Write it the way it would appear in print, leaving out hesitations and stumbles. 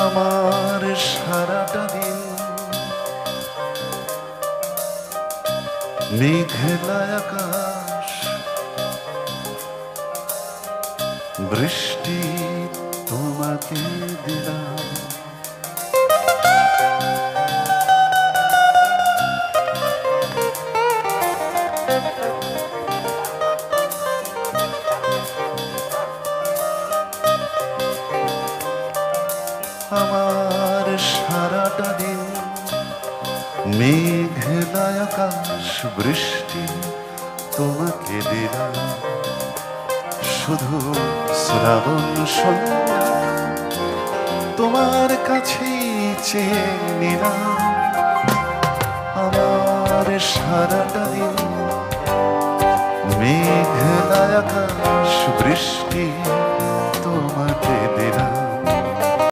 আমার সারাটা দিন মেঘলা আকাশ, বৃষ্টি তোমাকে দিলাম। আমার সারাটা দিন মেঘলা আকাশ, বৃষ্টি তোমাকে দিলাম। শুধু শ্রাবণ সন্ধ্যা তোমার কাছেই চেয়ে নিলাম। আমার সারাটা দিন মেঘলা আকাশ, বৃষ্টি